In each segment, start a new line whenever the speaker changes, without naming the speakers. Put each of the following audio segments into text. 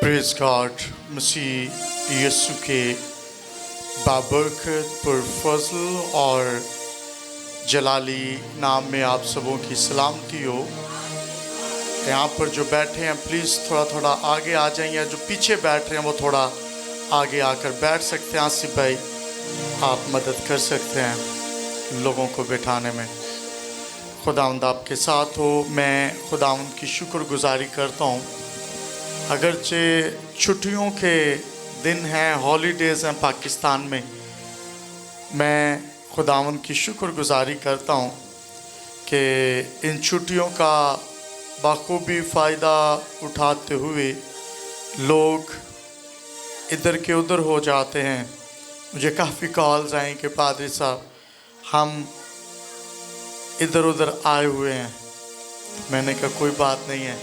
Praise God. मसीह यीशु के बाबरकत पर फजल और जलाली नाम में आप सबों की सलामती हो। यहाँ पर जो बैठे हैं प्लीज़ थोड़ा थोड़ा आगे आ जाएं, या जो पीछे बैठ रहे हैं वो थोड़ा आगे आकर बैठ सकते हैं। आसिफ भाई आप मदद कर सकते हैं लोगों को बैठाने में। खुदावंद आपके साथ हो। मैं खुदावंद की शुक्रगुजारी करता हूँ, अगरचे छुट्टियों के दिन हैं, हॉलीडेज़ हैं पाकिस्तान में, मैं खुदावंद की शुक्रगुजारी करता हूँ कि इन छुट्टियों का बाखूबी फ़ायदा उठाते हुए लोग इधर के उधर हो जाते हैं। मुझे काफ़ी कॉल्स आई कि पादरी साहब हम इधर उधर आए हुए हैं। मैंने कहा कोई बात नहीं है,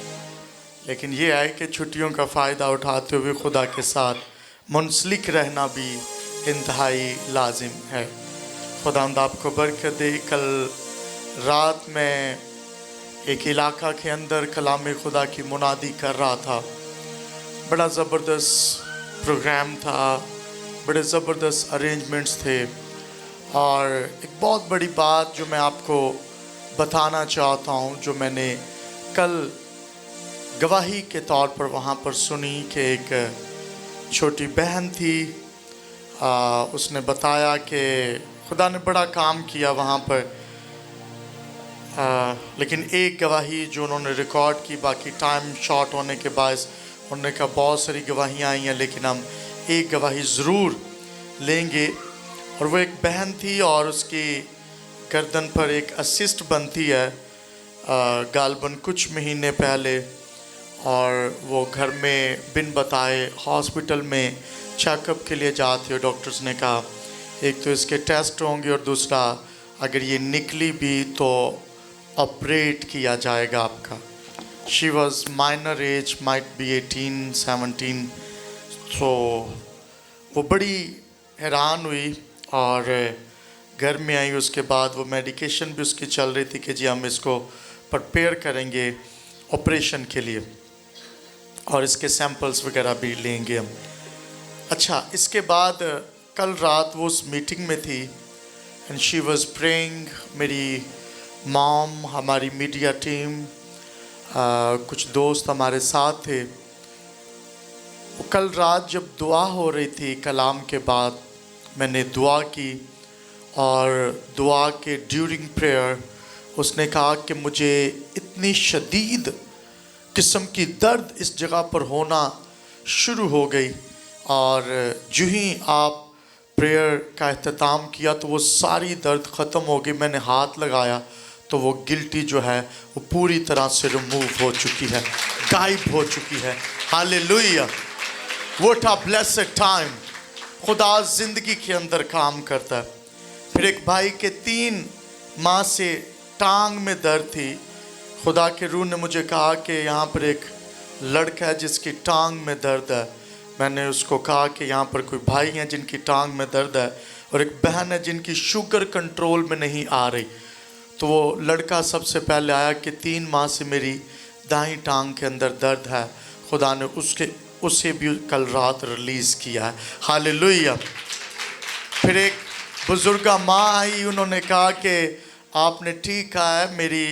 लेकिन ये है कि छुट्टियों का फ़ायदा उठाते हुए खुदा के साथ मुंसलिक रहना भी इंतहाई लाजिम है। खुदावंद आपको बरकत दे। कल रात में एक इलाका के अंदर कलाम खुदा की मुनादी कर रहा था। बड़ा ज़बरदस्त प्रोग्राम था, बड़े ज़बरदस्त अरेंजमेंट्स थे, और एक बहुत बड़ी बात जो मैं आपको बताना चाहता हूँ, जो मैंने कल गवाही के तौर पर वहाँ पर सुनी कि एक छोटी बहन थी, उसने बताया कि खुदा ने बड़ा काम किया वहाँ पर, लेकिन एक गवाही जो उन्होंने रिकॉर्ड की, बाकी टाइम शॉर्ट होने के बायस उन्होंने कहा बहुत सारी गवाहियाँ आई हैं, लेकिन हम एक गवाही ज़रूर लेंगे। और वो एक बहन थी और उसकी गर्दन पर एक असिस्ट बनती है गालबन कुछ महीने पहले, और वो घर में बिन बताए हॉस्पिटल में चेकअप के लिए जाती है। डॉक्टर्स ने कहा एक तो इसके टेस्ट होंगे और दूसरा अगर ये निकली भी तो ऑपरेट किया जाएगा आपका। She was minor age, might be 18-17। तो वो बड़ी हैरान हुई और घर में आई। उसके बाद वो मेडिकेशन भी उसकी चल रही थी कि जी हम इसको प्रिपेयर करेंगे ऑपरेशन के लिए, और इसके सैंपल्स वगैरह भी लेंगे हम। अच्छा, इसके बाद कल रात वो उस मीटिंग में थी एंड शी वाज प्रेइंग। मेरी मॉम, हमारी मीडिया टीम, कुछ दोस्त हमारे साथ थे। वो कल रात जब दुआ हो रही थी कलाम के बाद, मैंने दुआ की, और दुआ के ड्यूरिंग प्रेयर उसने कहा कि मुझे इतनी शदीद किस्म की दर्द इस जगह पर होना शुरू हो गई, और जो ही आप प्रेयर का अख्ताम किया तो वो सारी दर्द ख़त्म हो गई। मैंने हाथ लगाया तो वो गिल्टी जो है वो पूरी तरह से रिमूव हो चुकी है, गायब हो चुकी है। Hallelujah, what a blessed time. खुदा ज़िंदगी के अंदर काम करता है। फिर एक भाई के 3 माह से टांग में दर्द थी। खुदा के रूह ने मुझे कहा कि यहाँ पर एक लड़का है जिसकी टांग में दर्द है। मैंने उसको कहा कि यहाँ पर कोई भाई हैं जिनकी टांग में दर्द है, और एक बहन है जिनकी शुगर कंट्रोल में नहीं आ रही। तो वो लड़का सबसे पहले आया कि 3 माह से मेरी दाईं टांग के अंदर दर्द है। खुदा ने उसे भी कल रात रिलीज़ किया है। हालेलुया। फिर एक बुजुर्गा माँ आई, उन्होंने कहा कि आपने ठीक कहा है, मेरी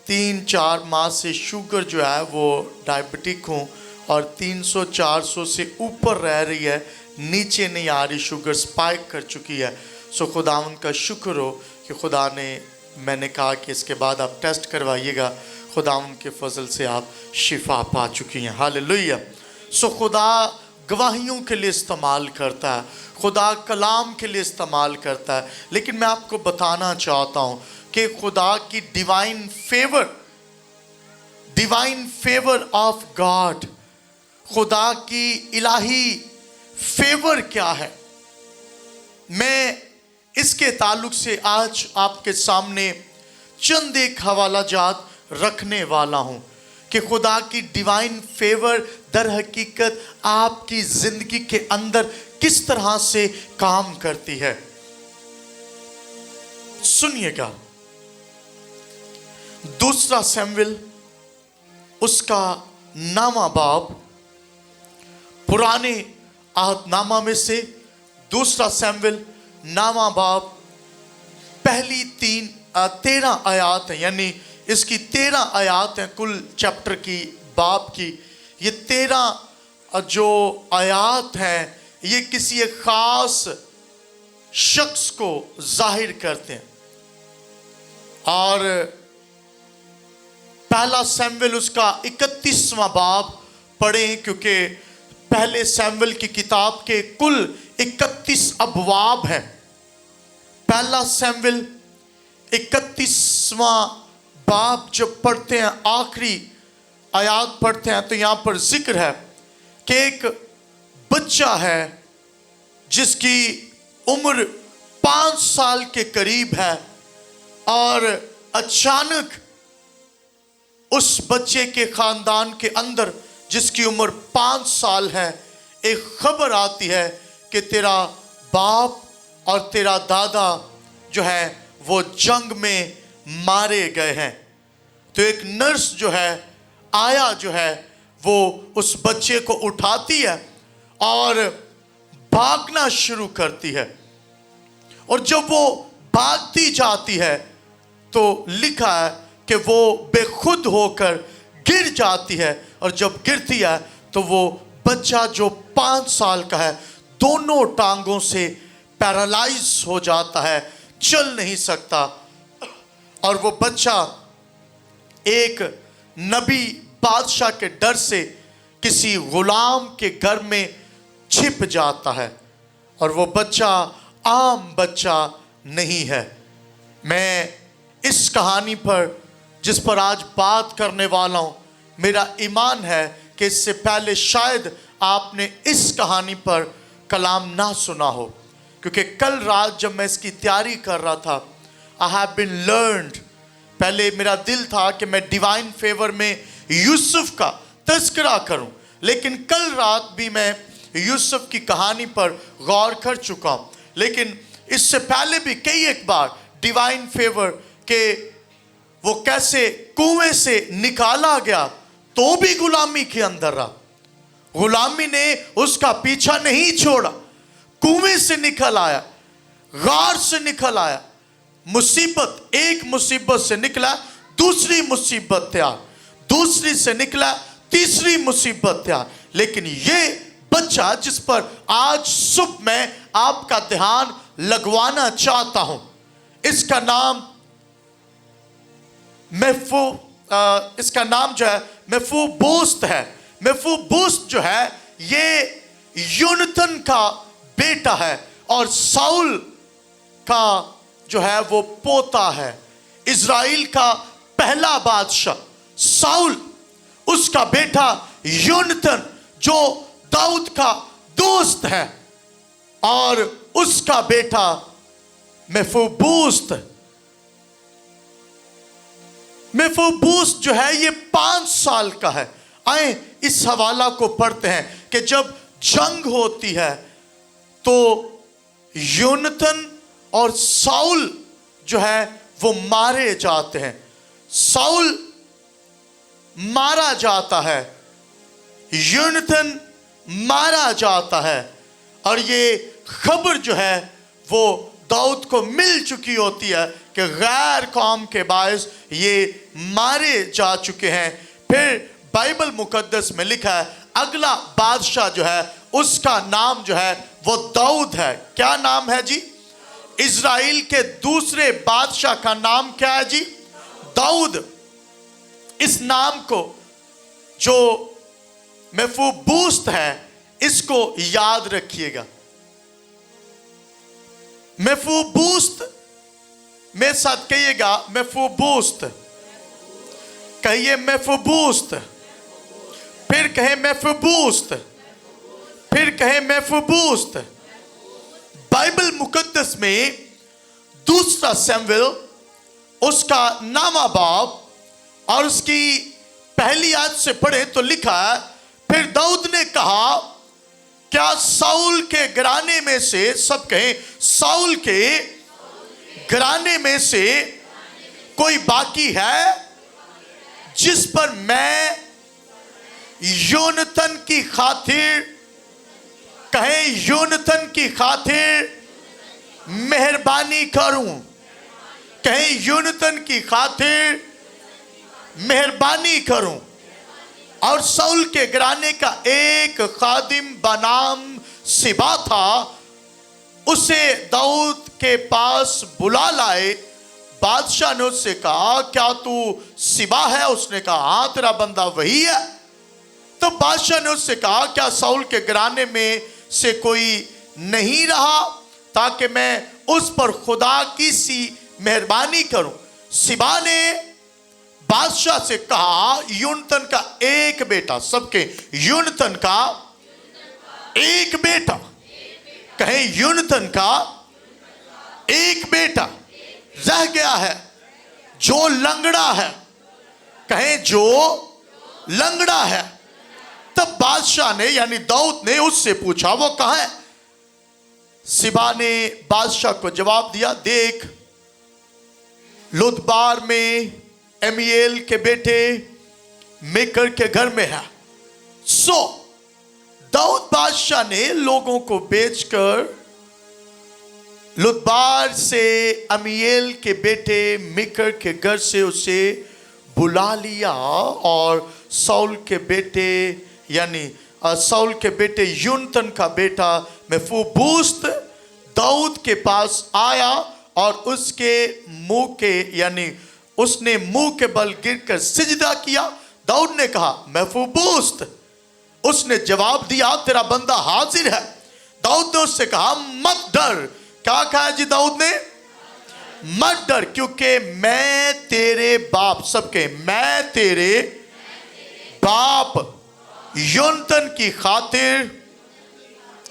3-4 माह से शुगर जो है वो डायबिटिक हूँ और 300-400 से ऊपर रह रही है, नीचे नहीं आ रही, शुगर स्पाइक कर चुकी है। सो खुदावंद का शुक्र हो कि खुदा ने, मैंने कहा कि इसके बाद आप टेस्ट करवाइएगा, खुदावंद के फजल से आप शिफा पा चुकी हैं। हालेलुया। सो खुदा गवाहियों के लिए इस्तेमाल करता है, खुदा कलाम के लिए इस्तेमाल करता है। लेकिन मैं आपको बताना चाहता हूँ कि खुदा की डिवाइन फेवर ऑफ गॉड, खुदा की इलाही फेवर क्या है, मैं इसके ताल्लुक से आज आपके सामने चंद एक हवाला जात रखने वाला हूं कि खुदा की डिवाइन फेवर दर हकीकत आपकी जिंदगी के अंदर किस तरह से काम करती है। सुनिएगा, 2 शमूएल उसका 9वां बाब पुराने आहदनामा में से दूसरा शमूएल नामा बाब पहली 13 आयात है, यानी इसकी 13 आयात हैं कुल चैप्टर की बाब की। ये 13 जो आयात हैं ये किसी एक खास शख्स को जाहिर करते हैं। और पहला शमूएल उसका 31वां बाब पढ़ें, क्योंकि पहले शमूएल की किताब के कुल 31 अबवाब हैं। पहला शमूएल 31वां बाब जब पढ़ते हैं, आखिरी आयात पढ़ते हैं, तो यहां पर जिक्र है कि एक बच्चा है जिसकी उम्र 5 साल के करीब है, और अचानक उस बच्चे के खानदान के अंदर जिसकी उम्र 5 साल है, एक खबर आती है कि तेरा बाप और तेरा दादा जो है वो जंग में मारे गए हैं। तो एक नर्स जो है आया जो है वो उस बच्चे को उठाती है और भागना शुरू करती है। और जब वो भागती जाती है तो लिखा है कि वो बेखुद होकर गिर जाती है, और जब गिरती है तो वो बच्चा जो 5 साल का है दोनों टांगों से पैरालाइज हो जाता है, चल नहीं सकता। और वो बच्चा एक नबी बादशाह के डर से किसी गुलाम के घर में छिप जाता है, और वो बच्चा आम बच्चा नहीं है। मैं इस कहानी पर जिस पर आज बात करने वाला हूं, मेरा ईमान है कि इससे पहले शायद आपने इस कहानी पर कलाम ना सुना हो, क्योंकि कल रात जब मैं इसकी तैयारी कर रहा था, आई हैव बीन लर्न्ड, पहले मेरा दिल था कि मैं डिवाइन फेवर में यूसुफ का तज़किरा करूं, लेकिन कल रात भी मैं यूसुफ की कहानी पर गौर कर चुका हूं। लेकिन इससे पहले भी कई एक बार डिवाइन फेवर के वो कैसे कुएं से निकाला गया तो भी गुलामी के अंदर रहा, गुलामी ने उसका पीछा नहीं छोड़ा, कुएं से निकल आया, गार से निकल आया, मुसीबत, एक मुसीबत से निकला दूसरी मुसीबत तैयार, दूसरी से निकला तीसरी मुसीबत तैयार। लेकिन ये बच्चा जिस पर आज सुबह मैं आपका ध्यान लगवाना चाहता हूं, इसका नाम इसका नाम जो है मेफीबोशेत है। मेफीबोशेत जो है ये योनातान का बेटा है और साउल का जो है वो पोता है। इज़राइल का पहला बादशाह साउल, उसका बेटा योनातान जो दाऊद का दोस्त है, और उसका बेटा मेफीबोशेत। मेफीबोशेत जो है ये 5 साल का है। आए इस हवाला को पढ़ते हैं कि जब जंग होती है तो योनातान और साउल जो है वो मारे जाते हैं। साउल मारा जाता है, योनातान मारा जाता है, और ये खबर जो है वो दाऊद को मिल चुकी होती है कि गैर कौम के बायस ये मारे जा चुके हैं। फिर बाइबल मुकद्दस में लिखा है अगला बादशाह जो है उसका नाम जो है वो दाऊद है। क्या नाम है जी? इज़राइल के दूसरे बादशाह का नाम क्या है जी? दाऊद। इस नाम को जो मेफीबोशेत है इसको याद रखिएगा। मेफीबोशेत, मेरे साथ कहिएगा मेफीबोशेत, कहिए मेफीबोशेत, फिर कहे मेफीबोशेत, फिर कहे मेफीबोशेत। बाइबल मुकद्दस में दूसरा शमूएल उसका नामा बाब और उसकी पहली आयत से पढ़े तो लिखा है, फिर दाऊद ने कहा क्या साउल के घराने में से, सब कहें साउल के घराने में से कोई बाकी है जिस पर मैं योनातान की खातिर कहें यूनतन की खातिर मेहरबानी करूं। कहें यूनतन की खातिर मेहरबानी करूं। और साउल के घराने का एक खादिम बनाम सिबा था, उसे दाऊद के पास बुला लाए। बादशाह ने उससे कहा, क्या तू सिबा है? उसने कहा, हाँ तेरा बंदा वही है। तो बादशाह ने उससे कहा, क्या साउल के घराने में से कोई नहीं रहा ताकि मैं उस पर खुदा की सी मेहरबानी करूं? सिबा ने बादशाह से कहा, यूनतन का एक बेटा, सबके यूनतन का एक बेटा, कहें यूनतन का एक बेटा रह गया है जो लंगड़ा है। कहें जो लंगड़ा है। तब बादशाह ने यानी दाऊद ने उससे पूछा, वो कहां है? सिबा ने बादशाह को जवाब दिया, देख लुदबार में एमीएल के बेटे मेकर के घर में है। सो दाऊद बादशाह ने लोगों को बेचकर लुदबार से अमीएल के बेटे मेकर के घर से उसे बुला लिया और साउल के बेटे यानी साउल के बेटे यूनतन का बेटा मेफीबोशेत दाऊद के पास आया और उसके मुंह के यानी उसने मुंह के बल गिरकर सिजदा किया। दाऊद ने कहा, मेफीबोशेत। उसने जवाब दिया, तेरा बंदा हाजिर है। दाऊद ने उससे कहा, मत डर। क्या कहा जी दाऊद ने? मत डर, क्योंकि मैं तेरे बाप, सबके मैं तेरे बाप यूनतन की खातिर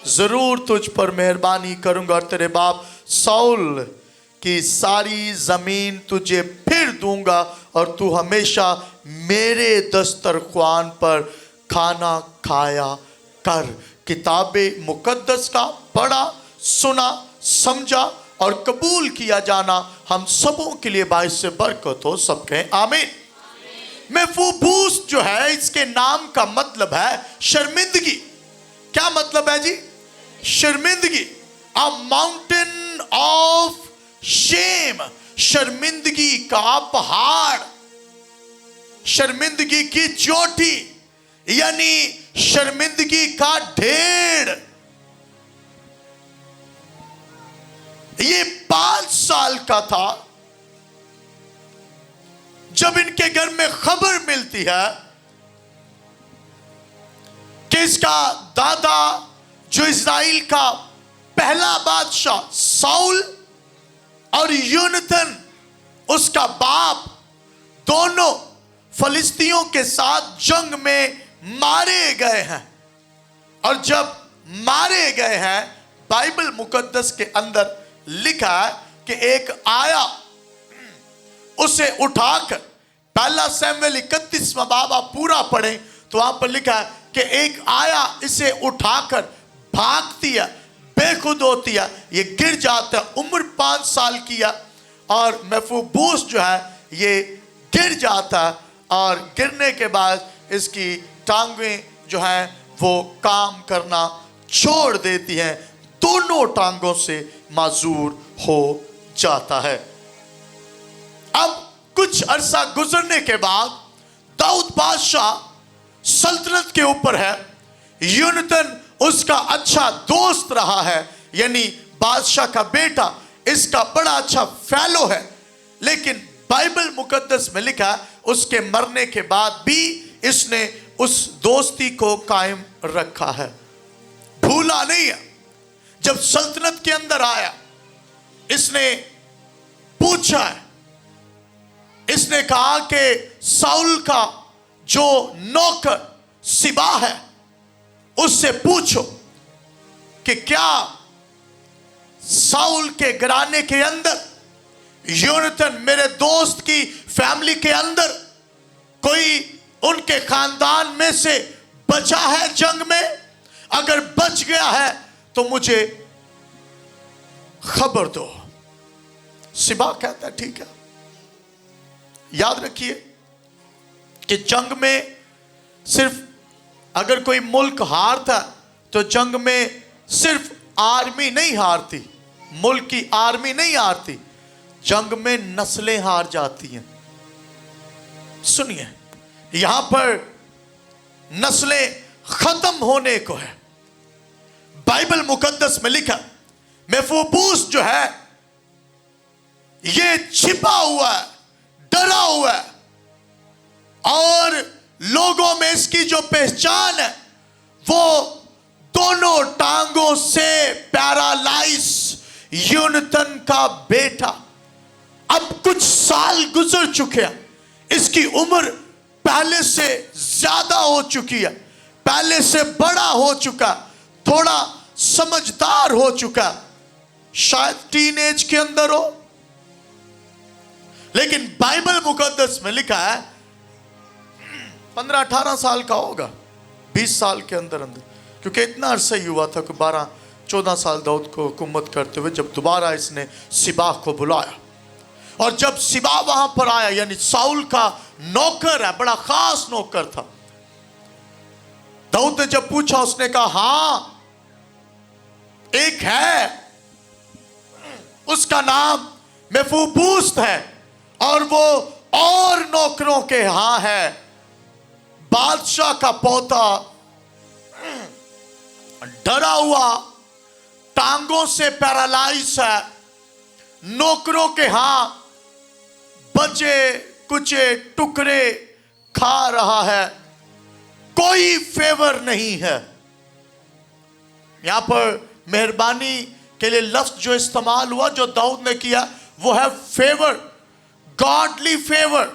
जरूर तुझ पर मेहरबानी करूंगा और तेरे बाप साउल की सारी जमीन तुझे फिर दूंगा और तू हमेशा मेरे दस्तरख्वान पर खाना खाया कर। किताबे मुकद्दस का पढ़ा, सुना, समझा और कबूल किया जाना हम सबों के लिए बाइस से बरकत हो। सबके आमीन। मेफीबोशेत जो है, इसके नाम का मतलब है शर्मिंदगी। क्या मतलब है जी? शर्मिंदगी। अ माउंटेन ऑफ शेम, शर्मिंदगी का पहाड़, शर्मिंदगी की चोटी यानी शर्मिंदगी का ढेर। ये 5 साल का था जब इनके घर में खबर मिलती है कि इसका दादा जो इस्राएल का पहला बादशाह साउल और यूनतन उसका बाप दोनों फलिस्तियों के साथ जंग में मारे गए हैं। और जब मारे गए हैं, बाइबल मुकद्दस के अंदर लिखा है कि एक आया उसे उठाकर, पहला शमूएल 31वां बाब आप पूरा पढ़ें तो वहां पर लिखा है कि एक आया इसे उठाकर भागती है, बेखुद होती है, ये गिर जाता है। उम्र 5 साल की है और मेफीबोशेत जो है ये गिर जाता है और गिरने के बाद इसकी टांगें जो हैं वो काम करना छोड़ देती हैं, दोनों टांगों से माजूर हो जाता है। अब कुछ अरसा गुजरने के बाद दाऊद बादशाह सल्तनत के ऊपर है। यूनतन उसका अच्छा दोस्त रहा है, यानी बादशाह का बेटा इसका बड़ा अच्छा फेलो है। लेकिन बाइबल मुकद्दस में लिखा उसके मरने के बाद भी इसने उस दोस्ती को कायम रखा है, भूला नहीं है। जब सल्तनत के अंदर आया इसने पूछा है, इसने कहा कि साउल का जो नौकर सिबा है उससे पूछो कि क्या साउल के घराने के अंदर, यूनतन मेरे दोस्त की फैमिली के अंदर कोई उनके खानदान में से बचा है जंग में? अगर बच गया है तो मुझे खबर दो। सिबा कहता है ठीक है। याद रखिए कि जंग में सिर्फ अगर कोई मुल्क हारता तो जंग में सिर्फ आर्मी नहीं हारती, मुल्क की आर्मी नहीं हारती, जंग में नस्लें हार जाती हैं। सुनिए, यहां पर नस्लें खत्म होने को है। बाइबल मुकद्दस में लिखा, मेफूबूस जो है ये छिपा हुआ है, डरा हुआ है, और लोगों में इसकी जो पहचान है वो दोनों टांगों से पैरालाइज यूनतन का बेटा। अब कुछ साल गुजर चुके हैं, इसकी उम्र पहले से ज्यादा हो चुकी है, पहले से बड़ा हो चुका, थोड़ा समझदार हो चुका, शायद टीनेज के अंदर हो। लेकिन बाइबल मुकद्दस में लिखा है 15-18 साल का होगा, 20 साल के अंदर अंदर, क्योंकि इतना अरसा ही हुआ था कि 12-14 साल दाऊद को हुकूमत करते हुए, जब दोबारा इसने सिबा को बुलाया। और जब सिबा वहां पर आया, यानी साउल का नौकर है, बड़ा खास नौकर था। दाऊद ने जब पूछा, उसने कहा हां एक है, उसका नाम मेफूबूस्त है, और वो और नौकरों के यहां है, बादशाह का पोता, डरा हुआ, टांगों से पैरालाइज है, नौकरों के यहां बचे कुचे टुकड़े खा रहा है, कोई फेवर नहीं है। यहां पर मेहरबानी के लिए लफ्ज जो इस्तेमाल हुआ, जो दाऊद ने किया, वो है favour, godly favour,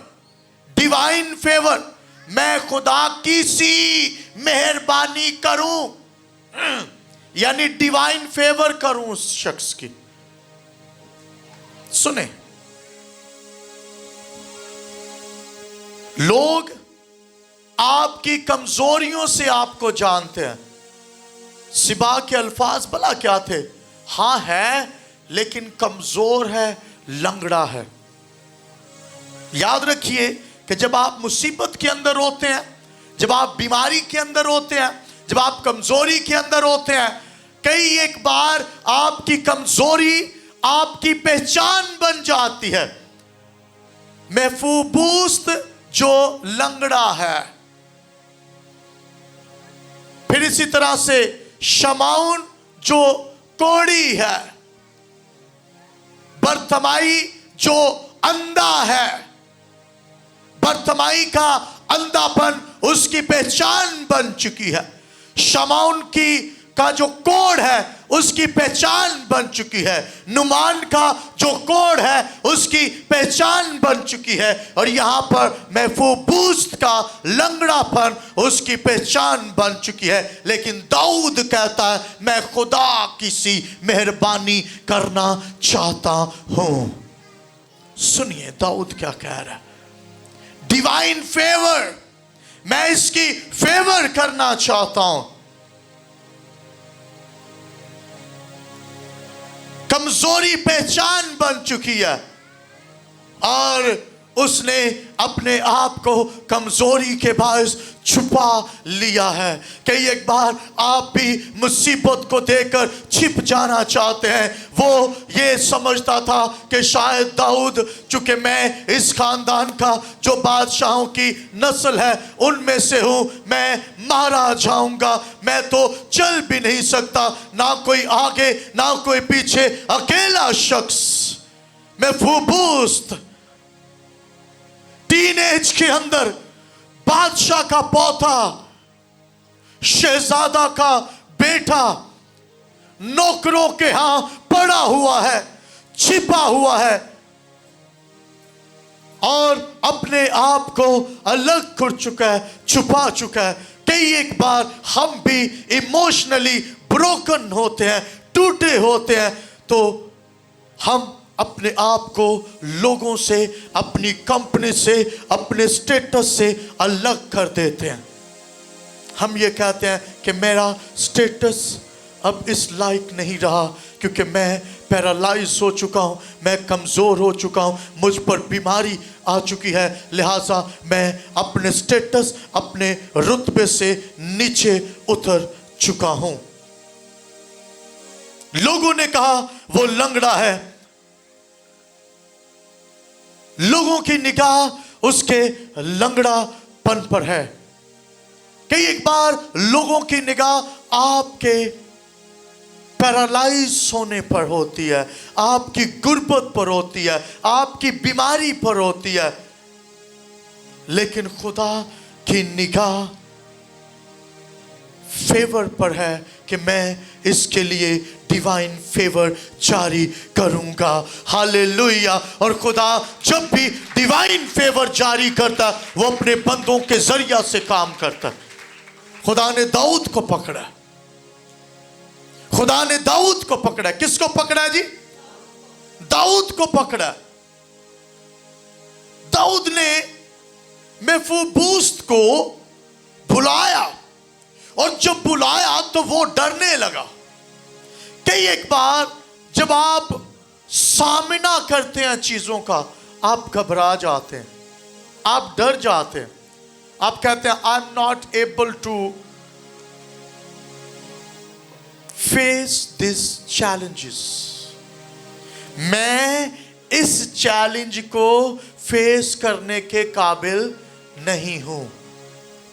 divine favour. मैं खुदा की सी मेहरबानी करूं, यानी डिवाइन फेवर करूं उस शख्स की। सुने, लोग आपकी कमजोरियों से आपको जानते हैं। सिबा के अल्फाज भला क्या थे? हां है, लेकिन कमजोर है, लंगड़ा है। याद रखिए कि जब आप मुसीबत के अंदर होते हैं, जब आप बीमारी के अंदर होते हैं, जब आप कमजोरी के अंदर होते हैं, कई एक बार आपकी कमजोरी आपकी पहचान बन जाती है। मेफूबूस्त जो लंगड़ा है, फिर इसी तरह से शमाउन जो कोड़ी है, बरतमाई जो अंधा है, बरतमाई का अंधापन उसकी पहचान बन चुकी है। शमाउन का जो कोड है उसकी पहचान बन चुकी है। नुमान का जो कोड है उसकी पहचान बन चुकी है। और यहां पर मेफूबूस्त का लंगड़ापन उसकी पहचान बन चुकी है। लेकिन दाऊद कहता है, मैं खुदा की सी मेहरबानी करना चाहता हूं। सुनिए दाऊद क्या कह रहा है, डिवाइन फेवर, मैं इसकी फेवर करना चाहता हूं। कमजोरी पहचान बन चुकी है और उसने अपने आप को कमजोरी के बायस छुपा लिया है। कई एक बार आप भी मुसीबत को देखकर छिप जाना चाहते हैं। वो ये समझता था कि शायद दाऊद, चूंकि मैं इस खानदान का जो बादशाहों की नस्ल है उनमें से हूं, मैं मारा जाऊंगा, मैं तो चल भी नहीं सकता, ना कोई आगे ना कोई पीछे, अकेला शख्स मेफूबूस्त, टीनेज के अंदर बादशाह का पोता, शहजादा का बेटा, नौकरों के यहां पड़ा हुआ है, छिपा हुआ है और अपने आप को अलग कर चुका है, छुपा चुका है। कई एक बार हम भी इमोशनली ब्रोकन होते हैं, टूटे होते हैं, तो हम अपने आप को लोगों से, अपनी कंपनी से, अपने स्टेटस से अलग कर देते हैं। हम ये कहते हैं कि मेरा स्टेटस अब इस लायक नहीं रहा, क्योंकि मैं पैरालाइज हो चुका हूँ, मैं कमज़ोर हो चुका हूँ, मुझ पर बीमारी आ चुकी है, लिहाजा मैं अपने स्टेटस, अपने रुतबे से नीचे उतर चुका हूँ। लोगों ने कहा वो लंगड़ा है, लोगों की निगाह उसके लंगड़ापन पर है। कई एक बार लोगों की निगाह आपके पैरालाइज होने पर होती है, आपकी गुर्बत पर होती है, आपकी बीमारी पर होती है, लेकिन खुदा की निगाह फेवर पर है कि मैं इसके लिए डिवाइन फेवर जारी करूंगा। हालेलुया। और खुदा जब भी डिवाइन फेवर जारी करता वो अपने बंदों के जरिया से काम करता। खुदा ने दाऊद को पकड़ा, खुदा ने दाऊद को पकड़ा। किसको पकड़ा जी? दाऊद को पकड़ा। दाऊद ने मेफीबोशेत को बुलाया, और जब बुलाया तो वो डरने लगा। कई एक बार जब आप सामना करते हैं चीजों का, आप घबरा जाते हैं, आप डर जाते हैं, आप कहते हैं I am not able to face this challenges. मैं इस चैलेंज को फेस करने के काबिल नहीं हूं।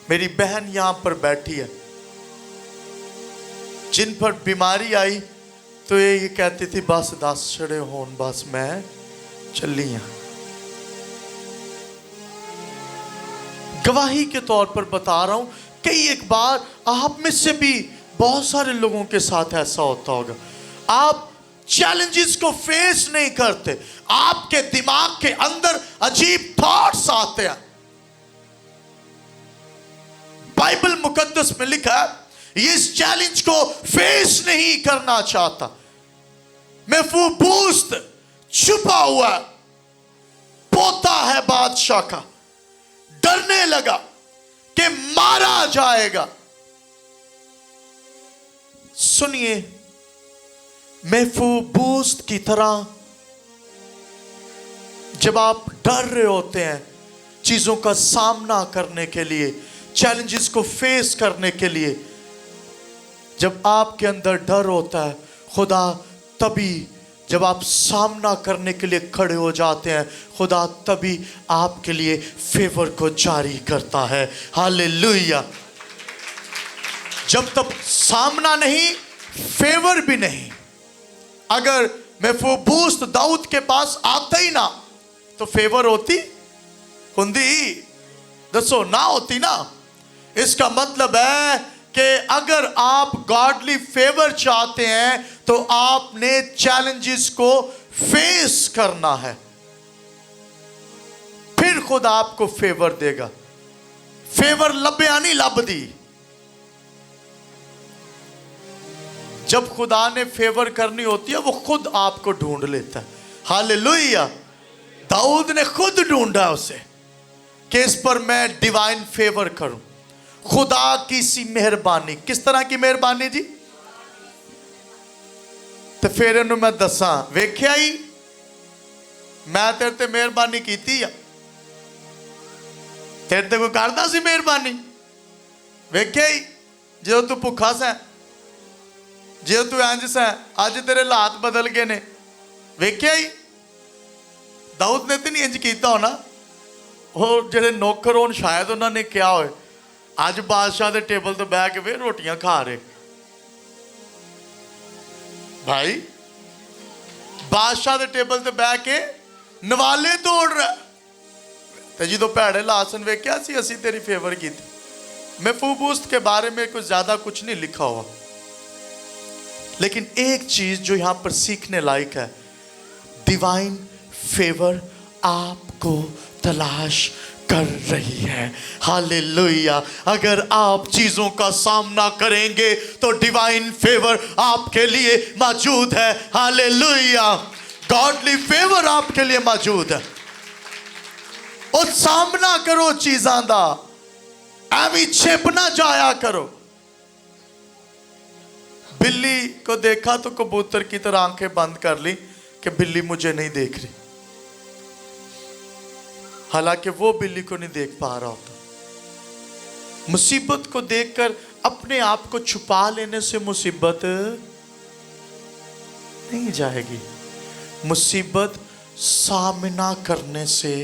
मेरी बहन यहां पर बैठी है, जिन पर बीमारी आई तो ये कहती थी बस 10 छड़े होन, बस मैं चली हां। गवाही के तौर पर बता रहा हूं, कई एक बार आप में से भी बहुत सारे लोगों के साथ ऐसा होता होगा। आप चैलेंजेस को फेस नहीं करते, आपके दिमाग के अंदर अजीब थॉट्स आते हैं। बाइबल मुकद्दस में लिखा है ये इस चैलेंज को फेस नहीं करना चाहता। मेफीबोशेत छुपा हुआ है, पोता है बादशाह का, डरने लगा कि मारा जाएगा। सुनिए, मेफीबोशेत की तरह जब आप डर रहे होते हैं चीजों का सामना करने के लिए, चैलेंजेस को फेस करने के लिए, जब आपके अंदर डर होता है, खुदा तभी जब आप सामना करने के लिए खड़े हो जाते हैं, खुदा तभी आपके लिए फेवर को जारी करता है। हालेलुया। जब तक सामना नहीं, फेवर भी नहीं। अगर मेफीबोशेत दाऊद के पास आता ही ना तो फेवर होती हुंदी? दसो ना होती ना। इसका मतलब है कि अगर आप गॉडली फेवर चाहते हैं तो आपने चैलेंजेस को फेस करना है, फिर खुदा आपको फेवर देगा। फेवर लभ्या नहीं लभदी। जब खुदा ने फेवर करनी होती है वो खुद आपको ढूंढ लेता है। हालेलुया। दाऊद ने खुद ढूंढा उसे कि इस पर मैं डिवाइन फेवर करूं। खुदा की सी मेहरबानी। किस तरह की मेहरबानी जी? तो फिर इन्हों मैं दसा, वेख्या ही मैं तेरे ते मेहरबानी कीती आ, तेरे ते कोई करदा सी मेहरबानी? वेख्या ही जो तू भुखा सै, जो तू इंज सै, अज तेरे हालात बदल गए ने। वेख्या ही दाऊद ने तो नहीं इंज कीता होना। वो जेडे नौकर होन शायद उन्होंने क्या होए, अज बादशाह के टेबल तो बह के वे रोटियां खा रहे। भाई बादशाह के टेबल ते बह के नवाले तोड़ रहा। तो जो भैड़े लासन वेख्या सी असी तेरी फेवर की। मेफीबोशेत के बारे में कुछ ज्यादा कुछ नहीं लिखा हुआ, लेकिन एक चीज जो यहां पर सीखने लायक है, डिवाइन फेवर आपको तलाश कर रही है। हालेलुया। अगर आप चीजों का सामना करेंगे तो डिवाइन फेवर आपके लिए मौजूद है। हालेलुया। गॉडली फेवर आपके लिए मौजूद है। और सामना करो चीज़ां दा, एवं छिप ना जाया करो। बिल्ली को देखा तो कबूतर की तरह आंखें बंद कर ली कि बिल्ली मुझे नहीं देख रही, हालांकि वो बिल्ली को नहीं देख पा रहा होता। मुसीबत को देखकर अपने आप को छुपा लेने से मुसीबत नहीं जाएगी, मुसीबत सामना करने से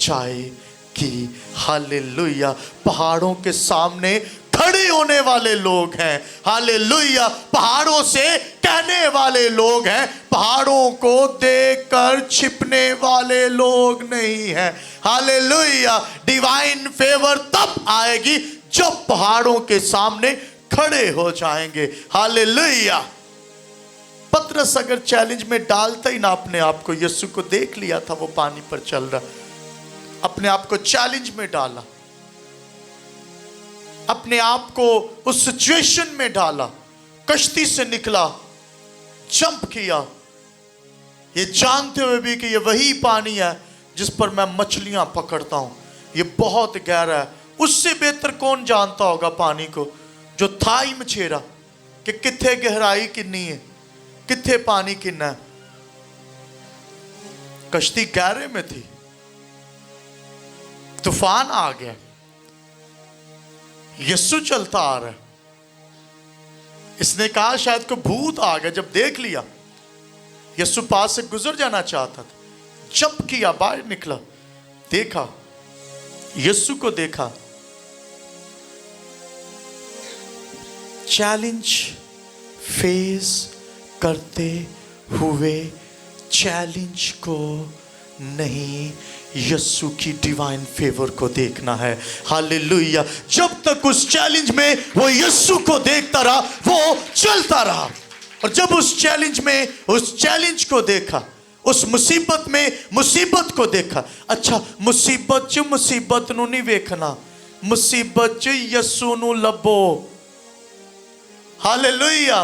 जाएगी। हालेलुया। पहाड़ों के सामने खड़े होने वाले लोग हैं। हालेलुया। पहाड़ों से कहने वाले लोग हैं, पहाड़ों को देखकर छिपने वाले लोग नहीं हैं। हालेलुया। डिवाइन फेवर तब आएगी जब पहाड़ों के सामने खड़े हो जाएंगे। हालेलुया। पतरस अगर चैलेंज में डालता ही ना अपने आप को, यीशु को देख लिया था वो पानी पर चल रहा, अपने आप को चैलेंज में डाला, अपने आप को उस सिचुएशन में डाला, कश्ती से निकला, जंप किया, ये जानते हुए भी कि ये वही पानी है जिस पर मैं मछलियां पकड़ता हूं, ये बहुत गहरा है। उससे बेहतर कौन जानता होगा पानी को, जो था ही मछेरा कि कित्थे गहराई कितनी है, कित्थे पानी कितना है। कश्ती गहरे में थी, तूफान आ गया, यीशु चलता आ रहा है। इसने कहा शायद को भूत आ गया। जब देख लिया, यीशु पास से गुजर जाना चाहता था, जंप किया, बाहर निकला, देखा, यीशु को देखा। चैलेंज फेस करते हुए चैलेंज को नहीं, यीशु की डिवाइन फेवर को देखना है। हालेलुया। जब तक उस चैलेंज में वो यीशु को देखता रहा, वो चलता रहा। और जब उस चैलेंज में उस चैलेंज को देखा, उस मुसीबत में मुसीबत को देखा, अच्छा मुसीबत च मुसीबत नू नहीं वेखना, मुसीबत च यीशु नू लभो। हालेलुया।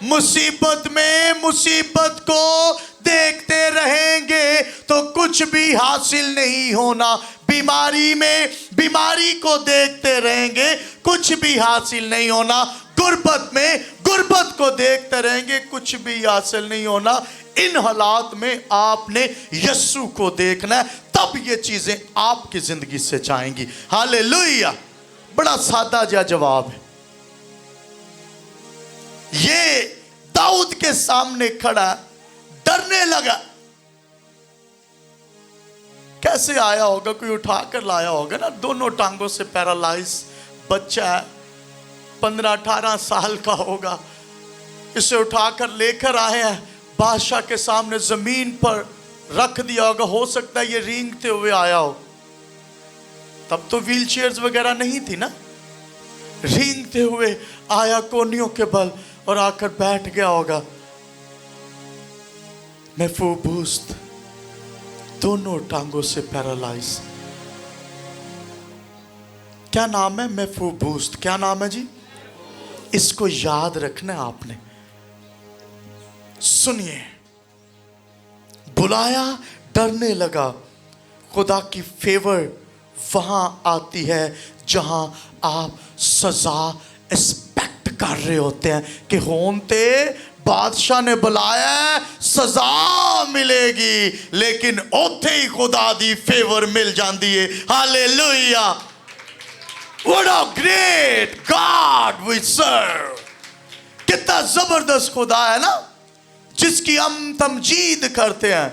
मुसीबत में मुसीबत को देखते रहेंगे तो कुछ भी हासिल नहीं होना। बीमारी में बीमारी को देखते रहेंगे, कुछ भी हासिल नहीं होना। गुर्बत में गुर्बत को देखते रहेंगे, कुछ भी हासिल नहीं होना। इन हालात में आपने यीशु को देखना है, तब ये चीजें आपकी जिंदगी से जाएंगी। हालेलुया। बड़ा सादा जा जवाब है। ये दाऊद के सामने खड़ा, डरने लगा। कैसे आया होगा, कोई उठाकर लाया होगा ना, दोनों टांगों से पैरालाइज बच्चा है, 15-18 साल का होगा, इसे उठाकर लेकर आए हैं, बादशाह के सामने जमीन पर रख दिया होगा। हो सकता है ये रेंगते हुए आया हो, तब तो व्हील चेयर्स वगैरह नहीं थी ना। रेंगते हुए आया कोनियों के बल और आकर बैठ गया होगा। मेफीबोशेत दोनों टांगों से पैरालाइज। क्या नाम है? मेफीबोशेत। क्या नाम है जी? इसको याद रखना है आपने। सुनिए, बुलाया, डरने लगा। खुदा की फेवर वहां आती है जहां आप सजा एक्सपेक्ट कर रहे होते हैं कि होंते बादशाह ने बुलाया, सजा मिलेगी, लेकिन ओथे ही खुदा दी फेवर मिल जाती है। Hallelujah. What a great God we serve. कितना जबरदस्त खुदा है ना, जिसकी हम तमजीद करते हैं।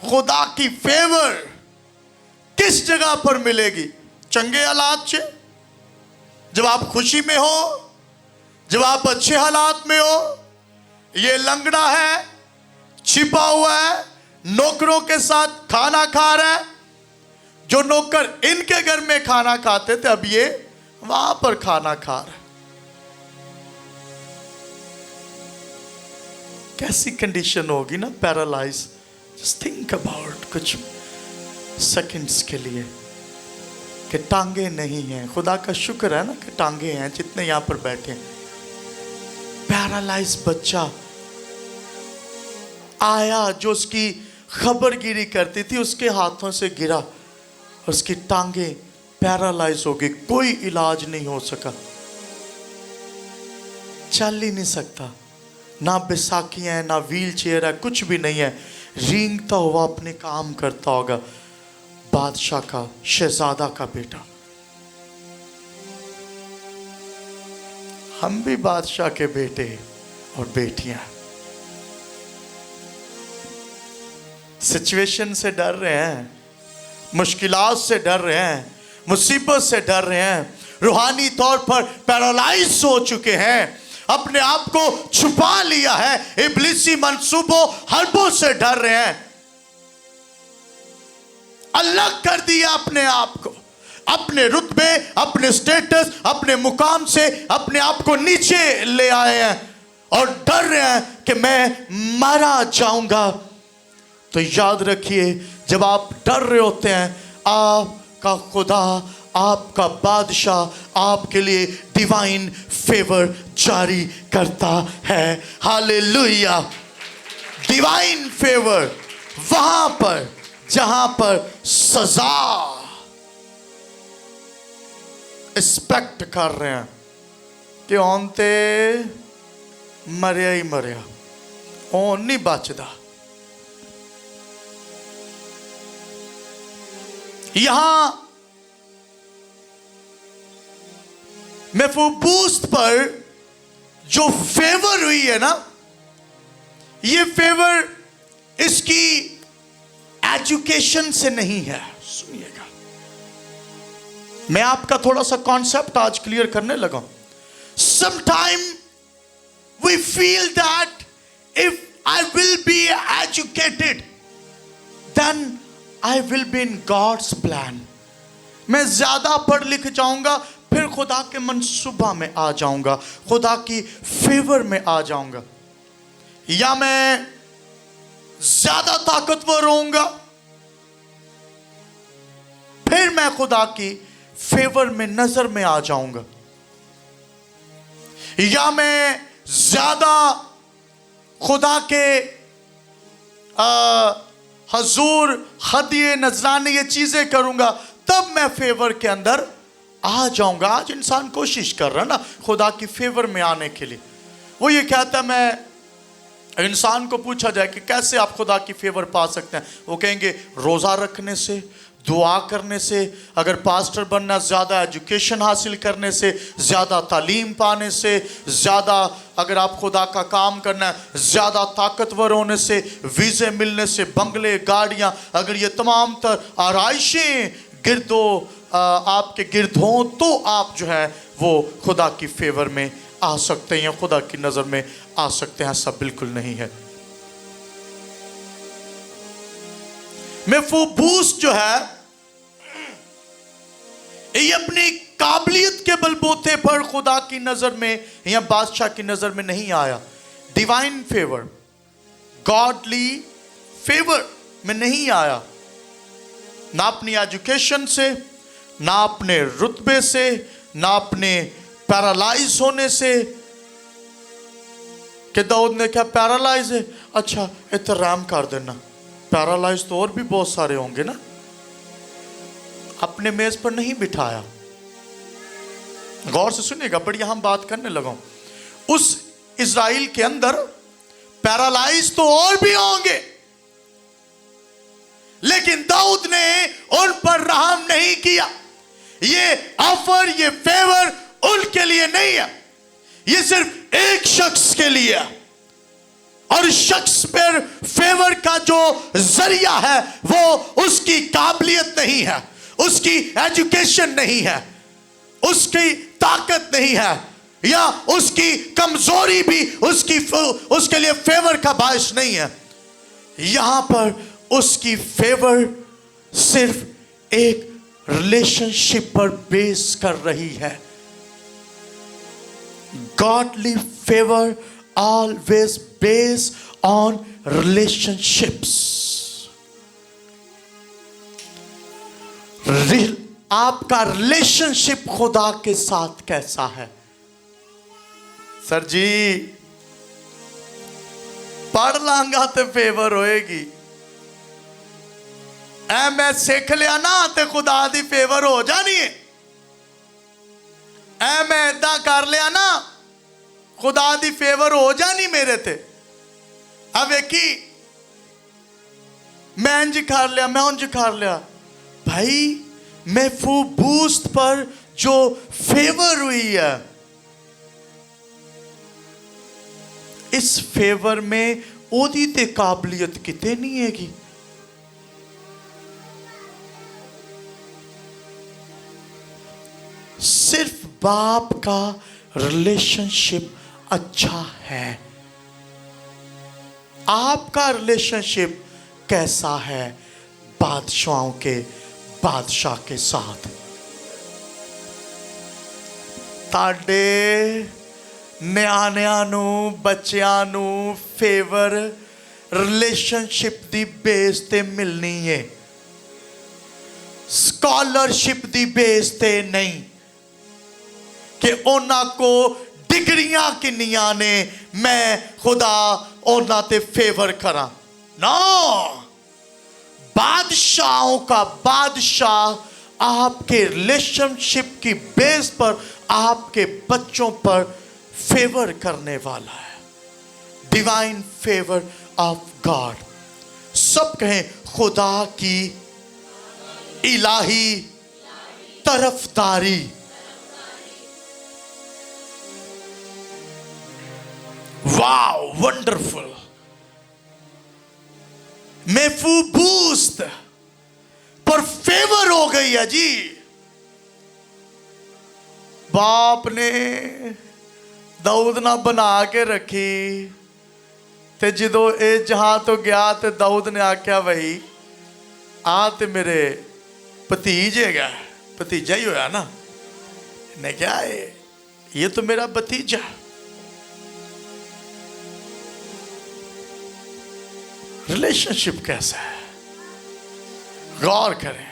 खुदा की फेवर किस जगह पर मिलेगी? चंगे हालात से, जब आप खुशी में हो, जब आप अच्छे हालात में हो। ये लंगड़ा है, छिपा हुआ है, नौकरों के साथ खाना खा रहा है। जो नौकर इनके घर में खाना खाते थे, अब ये वहां पर खाना खा रहा है। कैसी कंडीशन होगी ना, पैरालाइज। जस्ट थिंक अबाउट कुछ सेकंड्स के लिए कि टांगे नहीं हैं। खुदा का शुक्र है ना कि टांगे हैं, जितने यहां पर बैठे हैं। पैरालाइज बच्चा आया, जो उसकी खबरगिरी करती थी, उसके हाथों से गिरा, उसकी टांगे पैरालाइज हो गई, कोई इलाज नहीं हो सका, चल ही नहीं सकता, ना बैसाखियां हैं, ना व्हील चेयर है, कुछ भी नहीं है। रेंगता हुआ अपने काम करता होगा। बादशाह का, शहजादा का बेटा। हम भी बादशाह के बेटे और बेटियां। सिचुएशन से डर रहे हैं, मुश्किलात से डर रहे हैं, मुसीबत से डर रहे हैं, रूहानी तौर पर पैरालाइज हो चुके हैं, अपने आप को छुपा लिया है, इब्लीसी मंसूबों हरबों से डर रहे हैं, अलग कर दिया अपने आप को, अपने रुतबे, अपने स्टेटस, अपने मुकाम से अपने आप को नीचे ले आए हैं और डर रहे हैं कि मैं मारा जाऊंगा। तो याद रखिए, जब आप डर रहे होते हैं, आपका खुदा, आपका बादशाह आपके लिए डिवाइन फेवर जारी करता है। हालेलुया। डिवाइन फेवर वहां पर जहां पर सजा एक्सपेक्ट कर रहे हैं कि औंते मरिया ही मरिया, ओन नहीं बचदा, यहां मेफूबूस पर जो फेवर हुई है ना, ये फेवर इसकी एजुकेशन से नहीं है। सुनिएगा, मैं आपका थोड़ा सा कॉन्सेप्ट आज क्लियर करने लगा। Sometime we feel that if I will be educated then I will be in God's plan. मैं ज्यादा पढ़ लिख जाऊंगा, फिर खुदा के मंसूबा में आ जाऊंगा, खुदा की फेवर में आ जाऊंगा। या मैं ज्यादा ताकतवर होऊंगा, फिर मैं खुदा की फेवर में, नजर में आ जाऊंगा। या मैं ज्यादा खुदा के हजूर हदिये नजराने ये चीजें करूंगा, तब मैं फेवर के अंदर आ जाऊंगा। आज इंसान कोशिश कर रहा है ना खुदा की फेवर में आने के लिए। वो ये कहता है, मैं इंसान को पूछा जाए कि कैसे आप खुदा की फेवर पा सकते हैं, वो कहेंगे रोजा रखने से, दुआ करने से, अगर पास्टर बनना ज़्यादा एजुकेशन हासिल करने से, ज़्यादा तालीम पाने से, ज़्यादा अगर आप खुदा का काम करना है, ज़्यादा ताकतवर होने से, वीज़े मिलने से, बंगले, गाड़ियाँ, अगर ये तमाम तर आराइशें गिरदो आपके गिर्द हों, तो आप जो है वो खुदा की फेवर में आ सकते हैं या खुदा की नज़र में आ सकते हैं। ऐसा बिल्कुल नहीं है। मेफूबूस जो है ये अपनी काबिलियत के बलबूते पर खुदा की नजर में या बादशाह की नजर में नहीं आया। डिवाइन फेवर, गॉडली फेवर में नहीं आया, ना अपनी एजुकेशन से, ना अपने रुतबे से, ना अपने पैरालाइज होने से। कि दाऊद ने क्या पैरालाइज है, अच्छा इतराम कर देना, पैरालाइज तो और भी बहुत सारे होंगे ना। अपने मेज पर नहीं बिठाया। गौर से सुनिएगा, बड़ी हम बात करने लगा। उस इज़राइल के अंदर पैरालाइज तो और भी होंगे, लेकिन दाऊद ने उन पर रहम नहीं किया। ये ऑफर, ये फेवर उनके लिए नहीं है, ये सिर्फ एक शख्स के लिए है। और इस शख्स पर फेवर का जो जरिया है वो उसकी काबिलियत नहीं है, उसकी एजुकेशन नहीं है, उसकी ताकत नहीं है, या उसकी कमजोरी भी उसके लिए फेवर का बायस नहीं है। यहां पर उसकी फेवर सिर्फ एक रिलेशनशिप पर बेस कर रही है। Godly favour always based on relationships. आपका रिलेशनशिप खुदा के साथ कैसा है? सर जी पढ़ लांगा तो फेवर होएगी, ऐ मैं सीख लिया ना तो खुदा दी फेवर हो जानी है, ऐ मैं इदा कर लिया ना खुदा दी फेवर हो जानी मेरे थे। अब एक ही मैं इंज कर लिया, मैं उंज कर लिया। भाई मेफूबूस पर जो फेवर हुई है, इस फेवर में ओदी ते काबिलियत किते नहीं हैगी। बाप का रिलेशनशिप अच्छा है? आपका रिलेशनशिप कैसा है बादशाहों के बादशाह के साथ? ताड़े ਨਿਆਣਿਆਂ ਨੂੰ ਬੱਚਿਆਂ ਨੂੰ ਫੇਵਰ ਰਿਲੇਸ਼ਨਸ਼ਿਪ ਦੀ ਬੇਸ ਤੇ ਮਿਲਣੀ ਹੈ, ਸਕਾਲਰਸ਼ਿਪ ਦੀ ਬੇਸ ਤੇ ਨਹੀਂ ਕਿ ਉਹਨਾਂ ਕੋ ਡਿਗਰੀਆਂ ਕਿੰਨੀਆਂ ਨੇ ਮੈਂ ਖੁਦਾ ਉਹਨਾਂ ਤੇ ਫੇਵਰ ਕਰਾਂ। ਨਾ, बादशाहों का बादशाह आपके रिलेशनशिप की बेस पर आपके बच्चों पर फेवर करने वाला है। Divine favour of God. सब कहें खुदा की इलाही तरफदारी। Wow, wonderful. मेफूबूस्त पर फेवर हो गई है जी। बाप ने दाऊद ना बना के रखी ते जो ये जहां तो गया तो दाऊद ने आख्या भाई आ ते मेरे भतीजे है, भतीजा ही होया ना। ने क्या है, ये तो मेरा भतीजा। रिलेशनशिप कैसा है, गौर करें।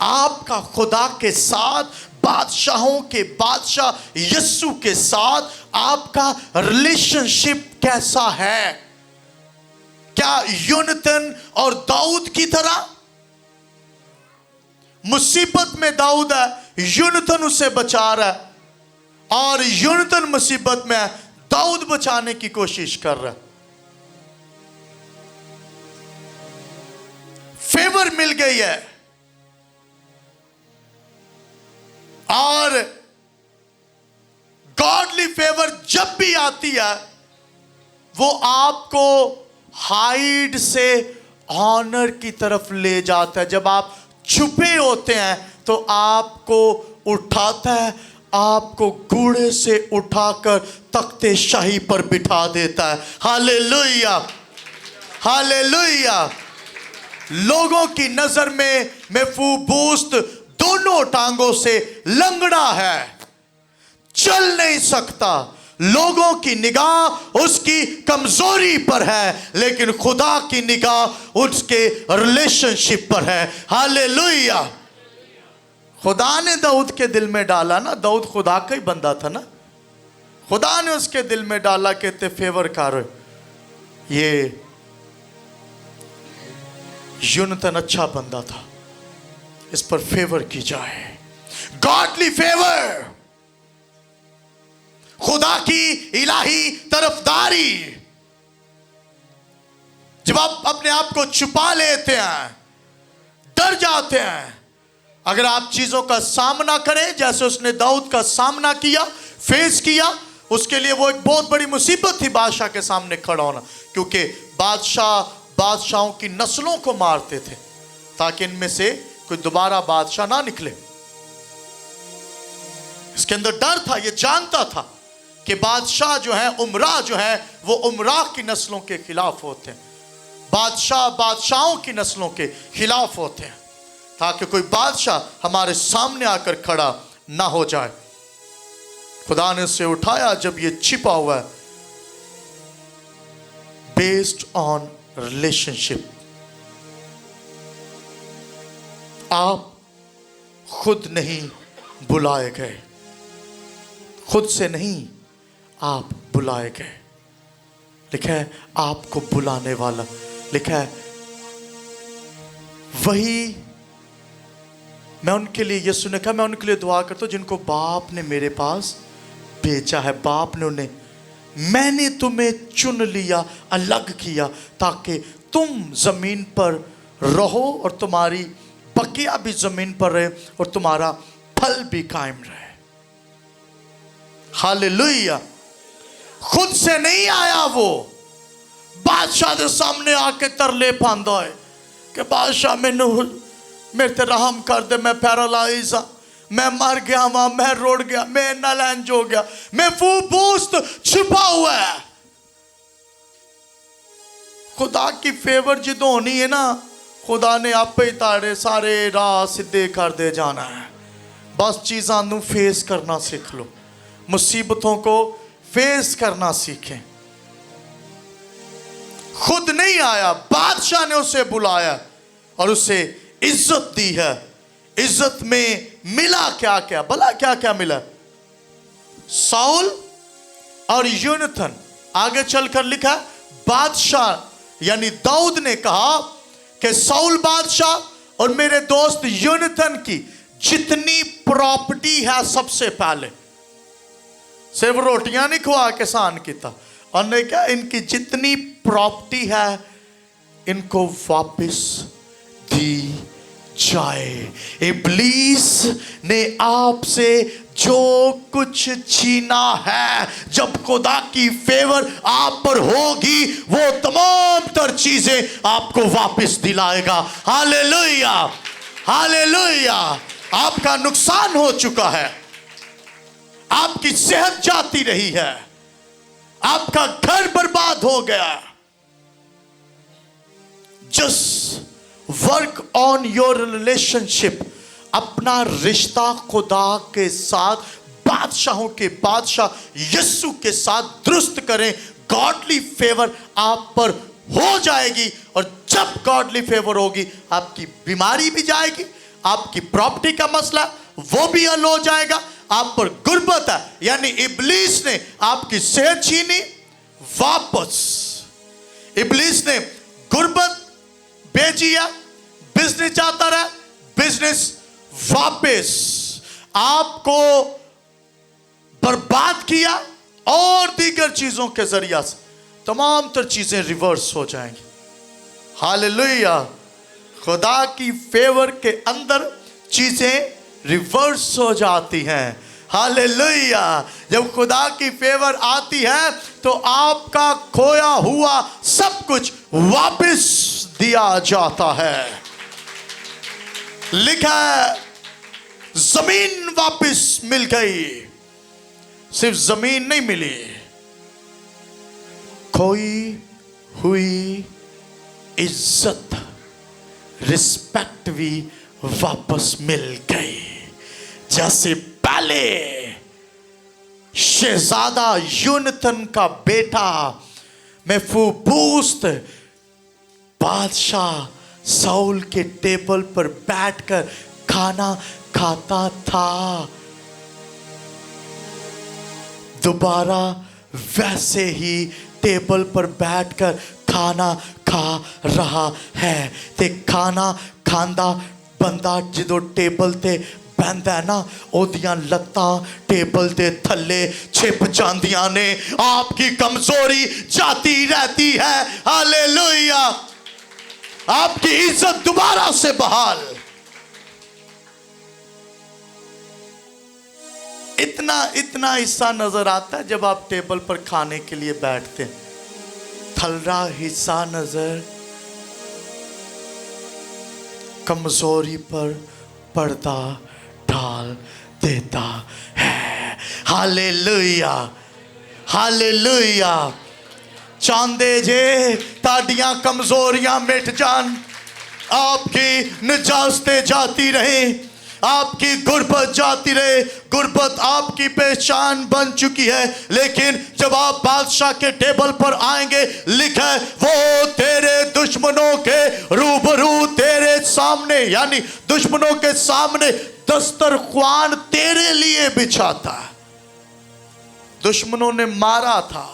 आपका खुदा के साथ, बादशाहों के बादशाह यीशु के साथ आपका रिलेशनशिप कैसा है? क्या योनातान और दाऊद की तरह? मुसीबत में दाऊद है, योनातान उसे बचा रहा है, और योनातान मुसीबत में है, दाऊद बचाने की कोशिश कर रहा है। फेवर मिल गई है, और गॉडली फेवर जब भी आती है वो आपको हाइड से ऑनर की तरफ ले जाता है। जब आप छुपे होते हैं तो आपको उठाता है, आपको घोड़े से उठाकर तख्ते शाही पर बिठा देता है। Hallelujah, hallelujah. लोगों की नजर में मेफूबोस्त दोनों टांगों से लंगड़ा है, चल नहीं सकता। लोगों की निगाह उसकी कमजोरी पर है, लेकिन खुदा की निगाह उसके रिलेशनशिप पर है। हालेलुया। खुदा ने दाऊद के दिल में डाला ना, दाऊद खुदा का ही बंदा था ना, खुदा ने उसके दिल में डाला कहते फेवर कर, ये योनातान अच्छा बंदा था, इस पर फेवर की जाए। गॉडली फेवर, खुदा की इलाही तरफदारी। जब आप अपने आप को छुपा लेते हैं, डर जाते हैं, अगर आप चीजों का सामना करें जैसे उसने दाऊद का सामना किया, फेस किया, उसके लिए वो एक बहुत बड़ी मुसीबत थी बादशाह के सामने खड़ा होना, क्योंकि बादशाहों की नस्लों को मारते थे ताकि इनमें से कोई दोबारा बादशाह ना निकले। इसके अंदर डर था, ये जानता था कि बादशाह जो है, उमरा जो है, वो उमरा की नस्लों के खिलाफ होते हैं, बादशाहों की नस्लों के खिलाफ होते हैं, ताकि कोई बादशाह हमारे सामने आकर खड़ा ना हो जाए। खुदा ने उसे उठाया जब ये छिपा हुआ है, बेस्ड ऑन रिलेशनशिप। आप खुद नहीं बुलाए गए, खुद से नहीं आप बुलाए गए। लिखा है आपको बुलाने वाला, लिखा है वही। मैं उनके लिए, यीशु ने कहा मैं उनके लिए दुआ करता हूं जिनको बाप ने मेरे पास भेजा है। बाप ने उन्हें, मैंने तुम्हें चुन लिया, अलग किया, ताकि तुम जमीन पर रहो और तुम्हारी बकिया भी जमीन पर रहे और तुम्हारा फल भी कायम रहे। हालेलुया। खुद से नहीं आया वो, बादशाह के सामने आके तरले पांदा है कि बादशाह मैनू मेरे ते रहम कर दे, मैं पैरालाइज हाँ, मैं मर गया वहां, मैं रोड़ गया, मैं नालंज हो गया, मैं फूबूस्त छुपा हुआ है। खुदा की फेवर जिदों होनी है ना, खुदा ने आपे ही तारे सारे राह सीधे कर दे जाना है। बस चीज़ां नू फेस करना सीख लो, मुसीबतों को फेस करना सीखें। खुद नहीं आया, बादशाह ने उसे बुलाया और उसे इज्जत दी है। इज्जत में मिला क्या क्या, भला क्या क्या मिला? साउल और यूनथन। आगे चलकर लिखा बादशाह यानी दाऊद ने कहा कि साउल बादशाह और मेरे दोस्त यूनथन की जितनी प्रॉपर्टी है सबसे पहले सिर्फ रोटियां नहीं खुआ के सान किया, और ने क्या इनकी जितनी प्रॉपर्टी है इनको वापस दी जाए। इब्लीस ने आपसे जो कुछ छीना है, जब खुदा की फेवर आप पर होगी वो तमाम तर चीजें आपको वापस दिलाएगा। Hallelujah, hallelujah. आपका नुकसान हो चुका है, आपकी सेहत जाती रही है, आपका घर बर्बाद हो गया। Just work on your relationship. अपना रिश्ता खुदा के साथ, बादशाहों के बादशाह यीशु के साथ दुरुस्त करें। गॉडली फेवर आप पर हो जाएगी, और जब गॉडली फेवर होगी आपकी बीमारी भी जाएगी, आपकी प्रॉपर्टी का मसला वो भी हल हो जाएगा। आप पर गुर्बत है यानी इब्लीस ने आपकी सेहत छीनी, वापस इब्लीस ने गुर्बत बेची है, बिजनेस जाता रहा, बिजनेस वापस आपको बर्बाद किया, और दीगर चीजों के जरिया से तमाम तर चीजें रिवर्स हो जाएंगी। हालेलुया। खुदा की फेवर के अंदर चीजें रिवर्स हो जाती हैं। हालेलुया। जब खुदा की फेवर आती है तो आपका खोया हुआ सब कुछ वापस दिया जाता है। लिखा है जमीन वापस मिल गई। सिर्फ जमीन नहीं मिली, खोई हुई इज्जत, रिस्पेक्ट भी वापस मिल गई। जैसे पहले शहजादा यूनथन का बेटा मेफूबूस्त बादशाह साउल के टेबल पर बैठकर खाना खाता था, दोबारा वैसे ही टेबल पर बैठकर खाना खा रहा है। ते खाना खांदा बंदा जो टेबल ते बहंदा है ना, ओदियां लत्तां टेबल दे थल्ले छिप जांदियां ने, आपकी कमजोरी जाती रहती है। हालेलुया। आपकी इज्जत दोबारा से बहाल। इतना हिस्सा नजर आता है जब आप टेबल पर खाने के लिए बैठते हैं, थल्ला हिस्सा नजर कमजोरी पर पर्दा डाल देता है। Hallelujah, hallelujah. चांदे जे ताड़ियां कमजोरियां मिट जान, आपकी निजाजतें जाती रहे, आपकी गुर्बत जाती रहे। गुर्बत आपकी पहचान बन चुकी है, लेकिन जब आप बादशाह के टेबल पर आएंगे, लिखा है वो तेरे दुश्मनों के रूबरू तेरे सामने, यानी दुश्मनों के सामने दस्तरख्वान तेरे लिए बिछाता है। दुश्मनों ने मारा था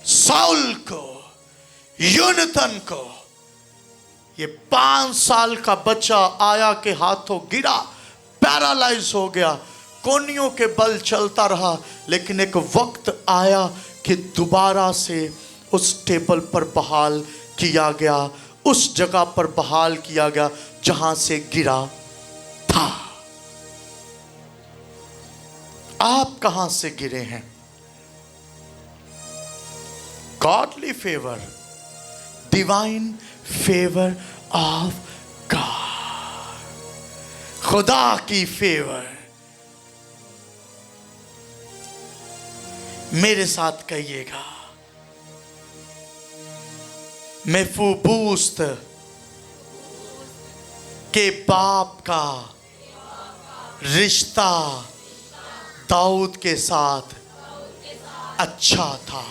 साउल को, यूनथन को। ये 5 साल का बच्चा आया के हाथों गिरा, पैरालाइज हो गया, कोनियों के बल चलता रहा। लेकिन एक वक्त आया कि दोबारा से उस टेबल पर बहाल किया गया, उस जगह पर बहाल किया गया जहां से गिरा था। आप कहां से गिरे हैं? Godly favour, divine favour of God. खुदा की फेवर। मेरे साथ कहिएगा, मेफूबूस्त के बाप का रिश्ता दाऊद के साथ अच्छा था।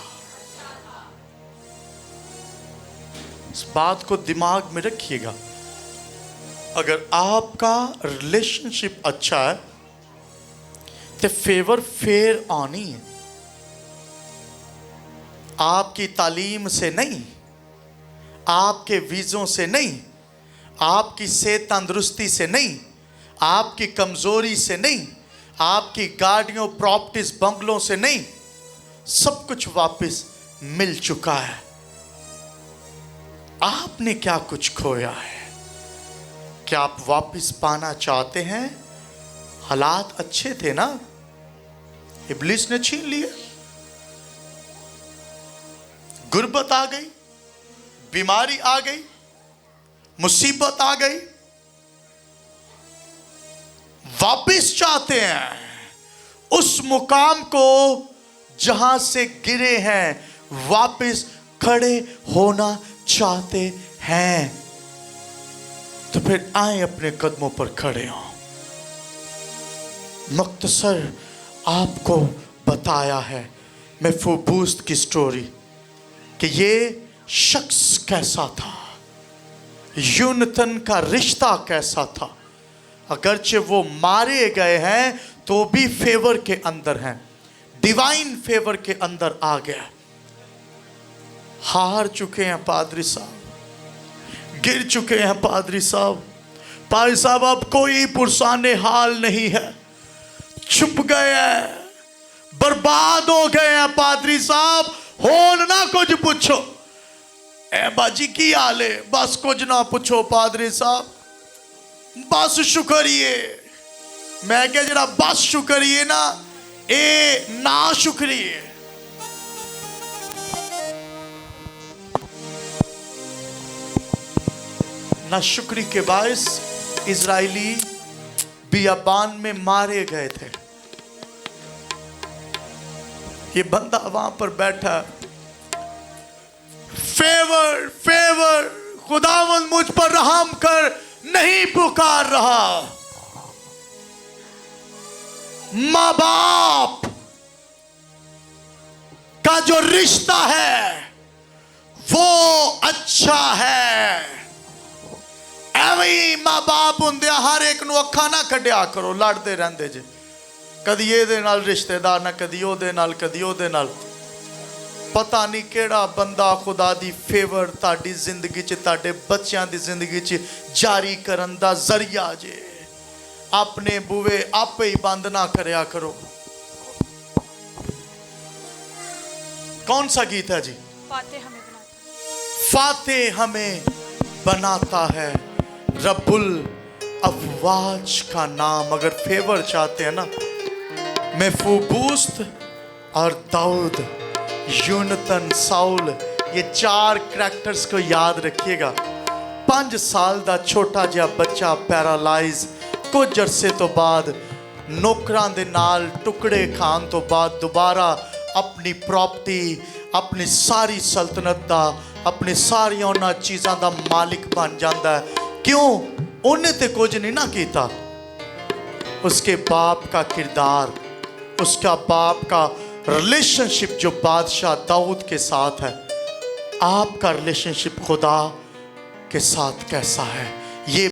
इस बात को दिमाग में रखिएगा। अगर आपका रिलेशनशिप अच्छा है तो फेवर फेर आनी है। आपकी तालीम से नहीं, आपके वीज़ों से नहीं, आपकी सेहत तंदुरुस्ती से नहीं, आपकी कमज़ोरी से नहीं, आपकी गाड़ियों प्रॉपर्टीज बंगलों से नहीं, सब कुछ वापस मिल चुका है। आपने क्या कुछ खोया है? क्या आप वापस पाना चाहते हैं? हालात अच्छे थे ना, इब्लिस ने छीन लिए। गुर्बत आ गई, बीमारी आ गई, मुसीबत आ गई, वापस चाहते हैं उस मुकाम को जहां से गिरे हैं, वापस खड़े होना चाहते हैं। तो फिर आए अपने कदमों पर खड़े हों। मुख्तसर आपको बताया है मेफूबूस्त की स्टोरी कि ये शख्स कैसा था, यूनतन का रिश्ता कैसा था। अगरचे वो मारे गए हैं तो भी फेवर के अंदर हैं, डिवाइन फेवर के अंदर आ गया। हार चुके हैं पादरी साहब, गिर चुके हैं पादरी साहब। पादरी साहब अब कोई पुरसाने हाल नहीं है, छुप गए हैं, बर्बाद हो गए हैं पादरी साहब। होन ना कुछ पूछो, ए बाजी की हाल है, बस कुछ ना पूछो पादरी साहब, बस शुक्रिए। मैं क्या जरा बस शुक्रिए ना, ए ना शुक्रिए। ना शुक्री के बायस इजराइली बियाबान में मारे गए थे। ये बंदा वहां पर बैठा, फेवर फेवर, खुदावंद मुझ पर रहम कर, नहीं पुकार रहा। मां बाप का जो रिश्ता है वो अच्छा है। एवं मां बाप होंदे हर एक नूं अखा ना कढ़िया करो, लड़ते रहंदे जे, कदी ये नाल रिश्तेदार ना, कदी ओदे नाल, कदी ओदे नाल। पता नहीं केड़ा बंदा खुदा दी फेवर ताड़ी जिंदगी च, ताड़े बच्चों दी जिंदगी च जारी करन दा जरिया जे। अपने बुवे आपे ही बंद ना करया करो। कौन सा गीत है जी? फातेह हमें बनाता है रब्बुल अफवाज का नाम। अगर फेवर चाहते हैं ना, मेफूबूस्त और दाऊद, यूनतन, साउल, ये चार करैक्टर्स को याद रखिएगा। 5 साल दा छोटा जिहा बच्चा पैरालाइज, कुछ अरसे तो बाद नौकरां दे नाल टुकड़े खान तो बाद दोबारा अपनी प्रॉपर्टी, अपनी सारी सल्तनत दा, अपनी सारी उन्हां चीज़ां दा मालिक बन जाता है। क्यों? उन्हें तो कुछ नहीं ना किया। उसके बाप का किरदार, उसका बाप का रिलेशनशिप जो बादशाह दाऊद के साथ है, आपका रिलेशनशिप खुदा के साथ कैसा है? ये